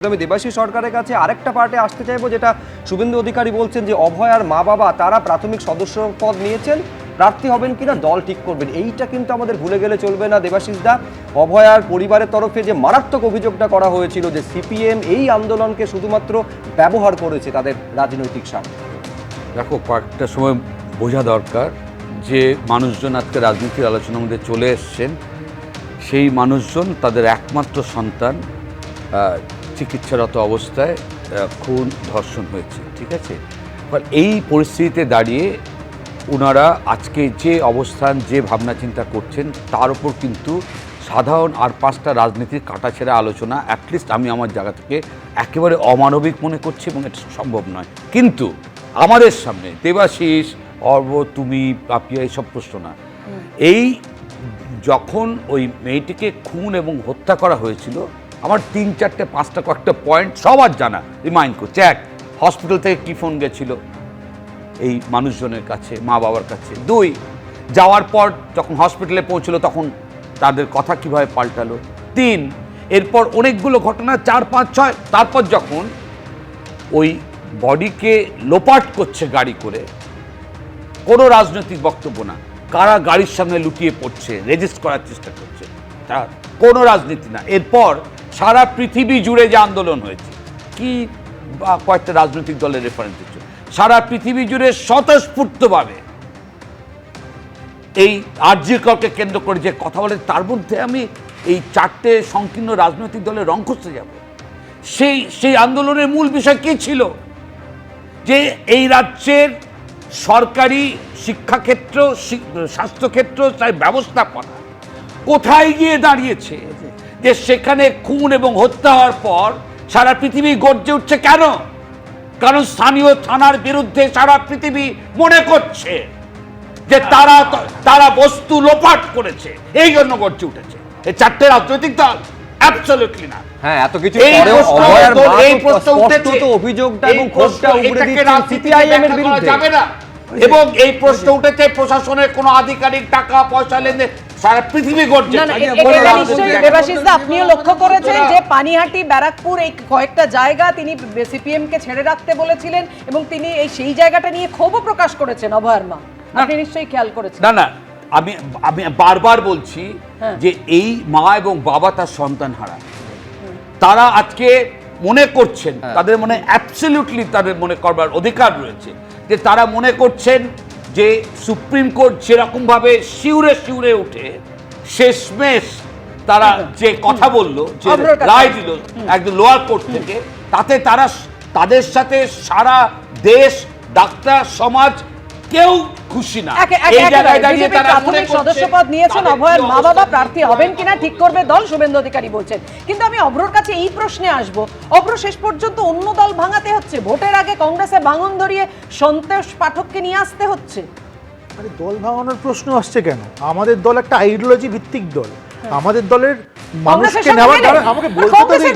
আমি দেবাশিস সরকারের কাছে আরেকটা পার্টে আসতে চাইবো, যেটা শুভেন্দু অধিকারী বলছেন যে অভয় আর মা বাবা তারা প্রাথমিক সদস্য পদ নিয়েছেন, প্রার্থী হবেন কিনা দল ঠিক করবেন। এইটা কিন্তু আমাদের ভুলে গেলে চলবে না দেবাশিস দা। অভয় আর পরিবারের তরফে যে মারাত্মক অভিযোগটা করা হয়েছিল যে সিপিএম এই আন্দোলনকে শুধুমাত্র ব্যবহার করেছে তাদের রাজনৈতিক স্বার্থে। দেখো, কয়েকটা সময় বোঝা দরকার যে মানুষজন আজকে রাজনীতির আলোচনার মধ্যে চলে এসছেন, সেই মানুষজন তাদের একমাত্র সন্তান চিকিৎসারত অবস্থায় খুন ধর্ষণ হয়েছে, ঠিক আছে। ফলে এই পরিস্থিতিতে দাঁড়িয়ে ওনারা আজকে যে অবস্থান, যে ভাবনা চিন্তা করছেন, তার উপর কিন্তু সাধারণ আর পাঁচটা রাজনীতির কাটাছেঁড়া আলোচনা অ্যাটলিস্ট আমি আমার জায়গা থেকে একেবারে অমানবিক মনে করছি এবং এটা সম্ভব নয়। কিন্তু আমাদের সামনে দেবাশিস, অর্ব, তুমি, পাপিয়া এইসব প্রশ্ন না। এই যখন ওই মেয়েটিকে খুন এবং হত্যা করা হয়েছিল, আমার 3, 4, 5টা কয়েকটা পয়েন্ট সবার জানা, রিমাইন্ড করছে। 1, হসপিটাল থেকে কী ফোন গেছিল এই মানুষজনের কাছে, মা বাবার কাছে। 2, যাওয়ার পর যখন হসপিটালে পৌঁছলো তখন তাদের কথা কিভাবে পাল্টালো। 3, এরপর অনেকগুলো ঘটনা, 4, 5, 6। তারপর যখন ওই বডিকে লোপাট করছে গাড়ি করে, কোনো রাজনৈতিক বক্তব্য না, কারা গাড়ির সামনে লুটিয়ে পড়ছে, রেজিস্ট করার চেষ্টা করছে, তার কোনো রাজনীতি না। এরপর সারা পৃথিবী জুড়ে যে আন্দোলন হয়েছে, কি বা কয়েকটা রাজনৈতিক দলের রেফারেন্স দিচ্ছে, সারা পৃথিবী জুড়ে স্বতঃস্ফূর্তভাবে এই আরজি করকে কেন্দ্র করে যে কথা বলে, তার মধ্যে আমি এই 4টে সংকীর্ণ রাজনৈতিক দলের রং খুঁজতে যাব। সেই আন্দোলনের মূল বিষয় কী ছিল? যে এই রাজ্যের সরকারি শিক্ষাক্ষেত্র, স্বাস্থ্যক্ষেত্র, তাই ব্যবস্থাপনা কোথায় গিয়ে দাঁড়িয়েছে, যে সেখানে খুন এবং হত্যা হওয়ার পর সারা পৃথিবী গর্জে উঠছে। কেন? কারণ স্থানীয় থানার বিরুদ্ধে সারা পৃথিবী মনে করছে যে তারা বস্তু লোপাট করেছে, এই জন্য গর্জে উঠেছে এই 4টে রাজনৈতিক দল। অ্যাবসলিউটলি না। হ্যাঁ, এত কিছু পরেও অভয়ের মা এই প্রশ্ন উঠেছে, তো অভিযোগটা এবং ক্ষোভটা উগরে দিচ্ছেন সিপিআইএম এর বিরুদ্ধে যাবে না। এবং এই প্রশ্ন উঠেছে প্রশাসনের কোনো আধিকারিক টাকা পয়সা লেনদেন, সারা পৃথিবী গর্জে। এটা নিশ্চয়ই দেবাশিসদা আপনিও লক্ষ্য করেছেন যে পানিহাটি, ব্যারাকপুর এই কয়েকটা জায়গা তিনি সিপিএম কে ছেড়ে রাখতে বলেছিলেন এবং তিনি সেই জায়গাটা নিয়ে ক্ষোভও প্রকাশ করেছেন অভয়ের মা। আপনি নিশ্চয়ই খেয়াল করেছেন। না, আমি বারবার বলছি যে এই মা এবং বাবা তার সন্তান হারা, তারা আজকে মনে করছেন, তাদের মনে অ্যাবসলিউটলি তাদের মনে করবার অধিকার রয়েছে, যে তারা মনে করছেন যে সুপ্রিম কোর্ট যেরকমভাবে শিউরে শিউরে উঠে শেষমেশ তারা যে কথা বললো, যে রায় দিল একদম লোয়ার কোর্ট থেকে, তাতে তাদের সাথে সারা দেশ, ডাক্তার সমাজ কেউ খুশি না। এই জায়গায় দাঁড়িয়ে তারা প্রাথমিক সদস্যপদ নিয়েছেন, অভয়ের মা বাবা প্রার্থী হবেন কিনা ঠিক করবে দল, শুভেন্দু অধিকারী বলছেন। কিন্তু আমি অভ্রর কাছে এই প্রশ্নে আসব, অভ্র শেষ পর্যন্ত অন্য দল ভাঙাতে হচ্ছে, ভোটের আগে কংগ্রেসে ভাঙন ধরিয়ে সন্তোষ পাঠককে নিয়ে আসতে হচ্ছে। আরে দল ভাঙানোর প্রশ্ন আসছে কেন? আমাদের দল একটা আইডিওলজি ভিত্তিক দল। আমাদের দলের মানুষকে নেওয়ার দ্বারা আমাকে বলতে তো দিন।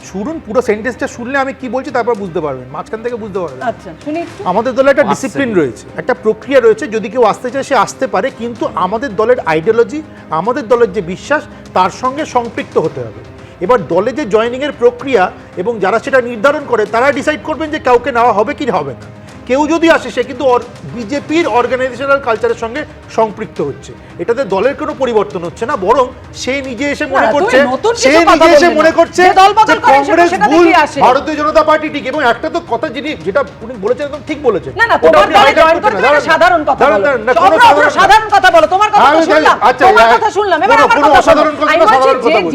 শুনুন, পুরো সেন্টেন্সটা শুনলে আমি কি বলছি তারপর বুঝতে পারবেন, মাঝখান থেকে বুঝতে পারবেন। আচ্ছা, শুনি। আমাদের দলে একটা ডিসিপ্লিন রয়েছে, একটা প্রক্রিয়া রয়েছে, যদি কেউ আসতে চায় সে আসতে পারে, কিন্তু আমাদের দলের আইডিওলজি, আমাদের দলের যে বিশ্বাস, তার সঙ্গে সম্পৃক্ত হতে হবে। এবার দলে যে জয়েনিংয়ের প্রক্রিয়া এবং যারা সেটা নির্ধারণ করে তারা ডিসাইড করবেন যে কাউকে নেওয়া হবে কি হবে না। কেউ যদি আসে সে কিন্তু বিজেপির অর্গানাইজেশনাল কালচারের সঙ্গে সম্পৃক্ত হচ্ছে, এটাতে দলের কোনো পরিবর্তন হচ্ছে না, বরং সে নিজে এসে মনে করছে কংগ্রেস ভুল, ভারতীয় জনতা পার্টি ঠিক। এবং একটা তো কথা যেটা উনি বলেছেন একদম ঠিক বলেছেন। সাধারণ কথা বলো, তোমার কথা শুনলাম।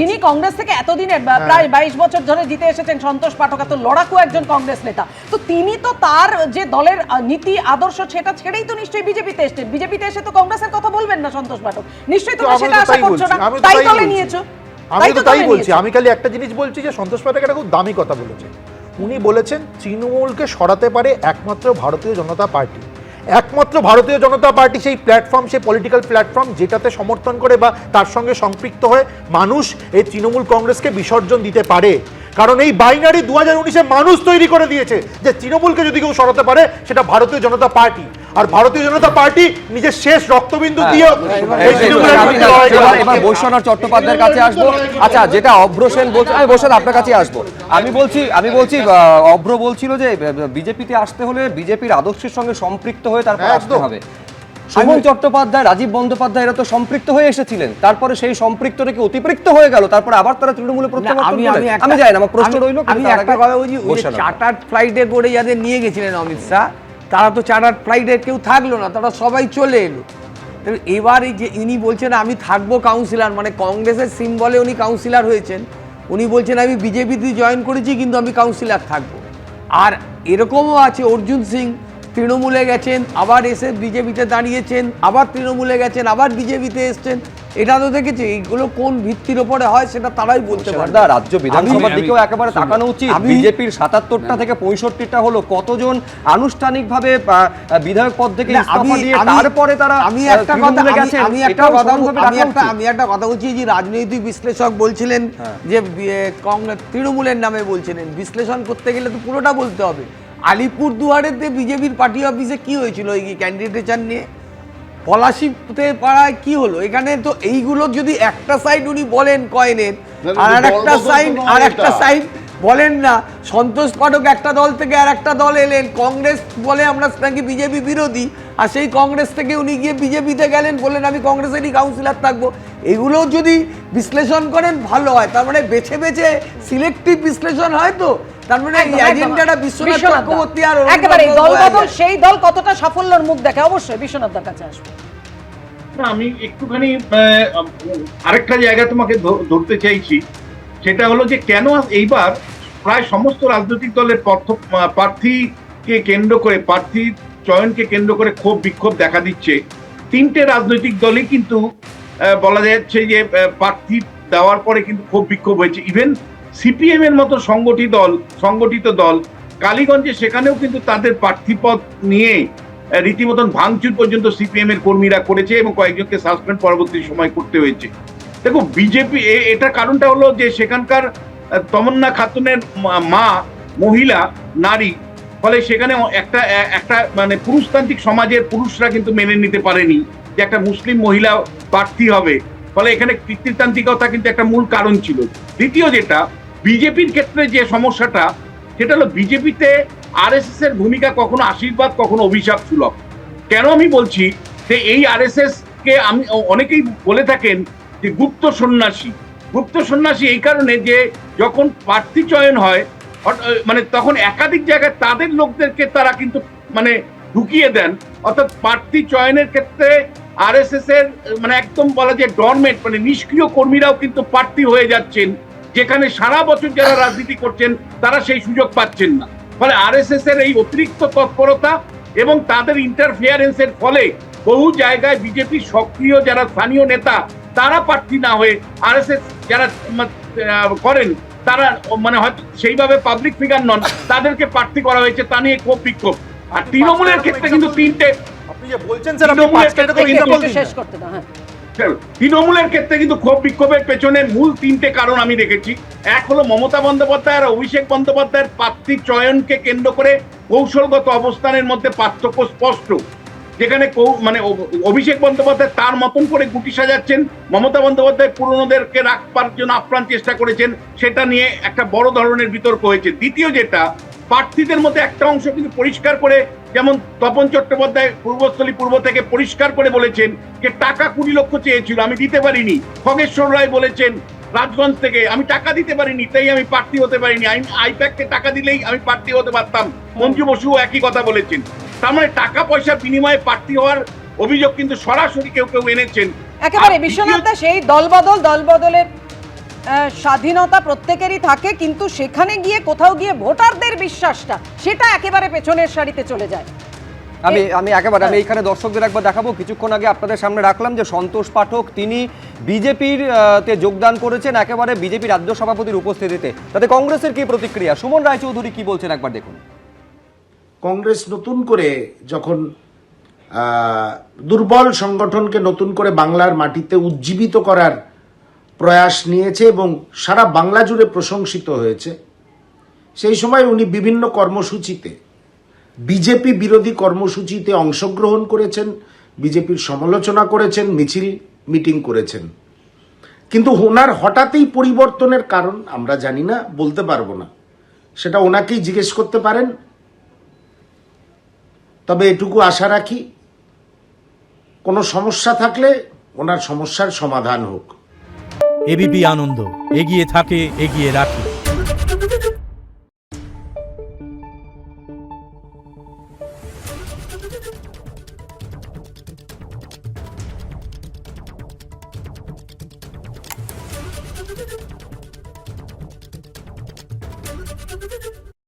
যিনি কংগ্রেস থেকে এতদিনের প্রায় 22 বছর ধরে জিতে এসেছেন, সন্তোষ পাঠক, এত লড়াকু একজন কংগ্রেস নেতা, তো তিনি তো তার যে দলের নীতি আদর্শ সেটা ছেড়েই তো নিশ্চয়ই বিজেপিতে এসেছেন। বিজেপিতে এসে তো কংগ্রেসের কথা বলবেন না সন্তোষ পাঠক, নিশ্চয়ই তোমরা সেটা আশা করছো না, তাই দলে নিয়েছো। আমি তো তাই বলছি, আমি খালি একটা জিনিস বলছি যে সন্তোষ পাঠক একটা খুব দামি কথা বলেছেন। উনি বলেছেন তৃণমূলকে সরাতে পারে একমাত্র ভারতীয় জনতা পার্টি। একমাত্র ভারতীয় জনতা পার্টি সেই প্ল্যাটফর্ম, সেই পলিটিক্যাল প্ল্যাটফর্ম যেটাতে সমর্থন করে বা তার সঙ্গে সম্পৃক্ত হয়ে মানুষ এই তৃণমূল কংগ্রেসকে বিসর্জন দিতে পারে। কারণ এই বাইনারি 2019-এ মানুষ তৈরি করে দিয়েছে যে তৃণমূলকে যদি কেউ সরাতে পারে সেটা ভারতীয় জনতা পার্টি। আর ভারতীয় জনতা পার্টি নিজের শেষ রক্তবিন্দু দিয়ে এই তৃণমূলের বিরুদ্ধে লড়াই করে। এবার বৈশ্বনাথ চট্টোপাধ্যায়ের কাছে আসবো। আচ্ছা, যেটা অভ্র সেন বলছে, আমি বৈশ্বনাথ আপনার কাছে আসবো। আমি বলছি অভ্র বলছিল যে বিজেপিতে আসতে হলে বিজেপির আদর্শের সঙ্গে সম্পৃক্ত হয়ে তারপর আসতে একদম। হবে। সুমন চট্টোপাধ্যায়, রাজীব বন্দ্যোপাধ্যায় এরা তো সম্পৃক্ত হয়ে এসেছিলেন, তারপরে সেই সম্পৃক্ত থেকে অতিরিক্ত হয়ে গেল, তারপরে আবার তারা তৃণমূলে প্রত্যাবর্তন করলেন। আমি জানি না, আমার প্রশ্ন রইল। আমি একটা কথা বলছি, ওই চার্টার্ড ফ্লাইটে করে যাদের নিয়ে গেছিলেন অমিত শাহ, তারা তো চার্টার্ড ফ্লাইটে কেউ থাকলো না, তারা সবাই চলে এলো। এবার এই যে ইনি বলছেন আমি থাকবো কাউন্সিলর, মানে কংগ্রেসের সিম্বলে উনি কাউন্সিলর হয়েছেন, উনি বলছেন আমি বিজেপিতে জয়েন করেছি কিন্তু আমি কাউন্সিলর থাকবো। আর এরকমও আছে অর্জুন সিং তৃণমূলে গেছেন, আবার এসে বিজেপিতে দাঁড়িয়েছেন, আবার তৃণমূলে গেছেন, আবার বিজেপিতে এসছেন। এটা তো দেখেছি, এইগুলো কোন ভিত্তির ওপরে হয় সেটা তারাই বলতে পারে। রাজ্য বিধানসভার দিকেও একেবারে তাকানো উচিত। বিজেপির ৭৭টা থেকে ৬৫টা হলো, কতজন আনুষ্ঠানিকভাবে বিধায়ক পদ থেকে ইস্তফা দিয়ে তারপরে তারা আমি একটা কথা বলছি যে রাজনৈতিক বিশ্লেষক বলছিলেন যে তৃণমূলের নামে বলছিলেন, বিশ্লেষণ করতে গেলে তো পুরোটা বলতে হবে। আলিপুরদুয়ারেতে বিজেপির পার্টি অফিসে কি হয়েছিল এই ক্যান্ডিডেটচার নিয়ে? পলাশিতে পাড়ায় কি হলো? এখানে তো এইগুলো যদি একটা সাইড উনি বলেন কয়েনের, আর একটা সাইড বলেন না। সন্তোষ পাঠক একটা দল থেকে আর একটা দল এলেন, কংগ্রেস বলে আমরা নাকি বিজেপি বিরোধী, আর সেই কংগ্রেস থেকে উনি গিয়ে বিজেপিতে গেলেন, বললেন আমি কংগ্রেসেরই কাউন্সিলর থাকবো। এগুলো যদি বিশ্লেষণ করেন ভালো হয়, তার মানে বেছে বেছে সিলেক্টিভ বিশ্লেষণ হয়, তো তার মানে এই এজেন্ডাটা বিশ্বনাথ চক্রবর্তী আর একেবারে দলবদল সেই দল কতটা সাফল্যের মুখ দেখে অবশ্যই বিশ্বনাথদার কাছে আসবে। আমি একটুখানি আরেকটা জায়গা তোমাকে ধরতে চাইছি, সেটা হলো যে কেন এইবার প্রায় সমস্ত রাজনৈতিক দলের প্রার্থীকে কেন্দ্র করে, প্রার্থী চয়নকে কেন্দ্র করে ক্ষোভ বিক্ষোভ দেখা দিচ্ছে। তিনটে রাজনৈতিক দলই কিন্তু বলা যাচ্ছে যে প্রার্থী দেওয়ার পরে কিন্তু ক্ষোভ বিক্ষোভ হয়েছে। ইভেন সিপিএম এর মতো সংগঠিত দল কালীগঞ্জে, সেখানেও কিন্তু তাদের প্রার্থীপদ নিয়ে রীতিমতন ভাঙচুর পর্যন্ত সিপিএম এর কর্মীরা করেছে এবং কয়েকজনকে সাসপেন্ড পরবর্তী সময় করতে হয়েছে। দেখো বিজেপি, এটা কারণটা হলো যে সেখানকার তমন্না খাতুনের মা, মহিলা, নারী, ফলে সেখানে একটা মানে পুরুষতান্ত্রিক সমাজের পুরুষরা কিন্তু মেনে নিতে পারেনি যে একটা মুসলিম মহিলা প্রার্থী হবে, ফলে এখানে পিতৃতান্ত্রিকতা কিন্তু একটা মূল কারণ ছিল। দ্বিতীয় যেটা বিজেপির ক্ষেত্রে যে সমস্যাটা, সেটা হলো বিজেপিতে আরএসএস এর ভূমিকা কখনো আশীর্বাদ কখনো অভিশাপ সুলভ। কেন আমি বলছি যে এই আরএসএস কে আমি অনেকেই বলে থাকেন যে গুপ্ত সন্ন্যাসী এই কারণে যে যখন প্রার্থী চয়ন হয় মানে তখন একাধিক জায়গায় তাদের লোকদেরকে তারা কিন্তু মানে ঢুকিয়ে দেন, অর্থাৎ প্রার্থী চয়নের ক্ষেত্রে আরএসএস এর মানে একদম বলা যায় ডরমেট মানে নিষ্ক্রিয় কর্মীরাও কিন্তু প্রার্থী হয়ে যাচ্ছেন, যেখানে সারা বছর যারা রাজনীতি করছেন তারা সেই সুযোগ পাচ্ছেন না। ফলে আরএসএস এর এই অতিরিক্ত তৎপরতা এবং তাদের ইন্টারফিয়ারেন্সের ফলে বহু জায়গায় বিজেপির সক্রিয় যারা স্থানীয় নেতা তারা প্রার্থী না হয়ে আরএসএস যারা করেন তারা মানে হয়তো সেইভাবে পাবলিক ফিগার নন, তাদেরকে প্রার্থী করা হয়েছে, তা নিয়ে ক্ষোভ বিক্ষোভ। আর তৃণমূলের ক্ষেত্রে কিন্তু তিনটে, আপনি যে বলছেন স্যার আপনি পাঁচটা শেষ করতে দাও। হ্যাঁ, তৃণমূলের ক্ষেত্রে কিন্তু ক্ষোভ বিক্ষোভের পেছনে মূল তিনটে কারণ আমি দেখেছি। এক হলো মমতা বন্দ্যোপাধ্যায় আর অভিষেক বন্দ্যোপাধ্যায়ের প্রার্থী চয়নকে কেন্দ্র করে কৌশলগত অবস্থানের মধ্যে পার্থক্য স্পষ্ট, যেখানে মানে অভিষেক বন্দ্যোপাধ্যায় তার মতন করে গুটি সাজাচ্ছেন, মমতা বন্দ্যোপাধ্যায় পুরনোদেরকে রাখবার জন্য আপ্রাণ চেষ্টা করেছেন, সেটা নিয়ে একটা বড় ধরনের বিতর্ক হয়েছে। দ্বিতীয় যেটা, প্রার্থীদের মধ্যে একটা অংশ কিন্তু পরিষ্কার করে, যেমন তপন চট্টোপাধ্যায় পূর্বস্থলী পূর্ব থেকে পরিষ্কার করে বলেছেন যে টাকা 20 লক্ষ চেয়েছিল, আমি দিতে পারিনি। খগেশ্বর রায় বলেছেন রাজগঞ্জ থেকে, আমি টাকা দিতে পারিনি তাই আমি প্রার্থী হতে পারিনি, আইপ্যাককে টাকা দিলেই আমি প্রার্থী হতে পারতাম। মঞ্জু বসুও একই কথা বলেছেন। তার মানে টাকা পয়সার বিনিময়ে প্রার্থী হওয়ার অভিযোগ কিন্তু সরাসরি কেউ এনেছেন। একেবারে বিশ্বনাথ, সেই দলবদলের স্বাধীনতা প্রত্যেকেরই থাকে, কিন্তু সেখানে গিয়ে কোথাও গিয়ে ভোটারদের বিশ্বাসটা সেটা একেবারে পেছনের সারিতে চলে যায়। আমি এইখানে দর্শকদের একবার দেখাবো। কিছুক্ষণ আগে আপনাদের সামনে রাখলাম যে সন্তোষ পাঠক তিনি বিজেপির তে যোগদান করেছেন একেবারে বিজেপি রাজ্য সভাপতির উপস্থিতিতে। তাতে কংগ্রেসের কি প্রতিক্রিয়া, সুমন রায়চৌধুরী কি বলছেন একবার দেখুন। কংগ্রেস নতুন করে যখন দুর্বল সংগঠনকে নতুন করে বাংলার মাটিতে উজ্জীবিত করার প্রয়াস নিয়েছে এবং সারা বাংলা জুড়ে প্রশংসিত হয়েছে, সেই সময় উনি বিভিন্ন কর্মসূচিতে বিজেপি বিরোধী কর্মসূচিতে অংশগ্রহণ করেছেন, বিজেপির সমালোচনা করেছেন, মিছিল মিটিং করেছেন। কিন্তু ওনার হঠাৎই পরিবর্তনের কারণ আমরা জানি না, বলতে পারবো না, সেটা ওনাকেই জিজ্ঞেস করতে পারেন। তবে এটুকু আশা রাখি, কোনো সমস্যা থাকলে ওনার সমস্যার সমাধান হোক। এবিপি আনন্দ, এগিয়ে থাকে, এগিয়ে রাখে।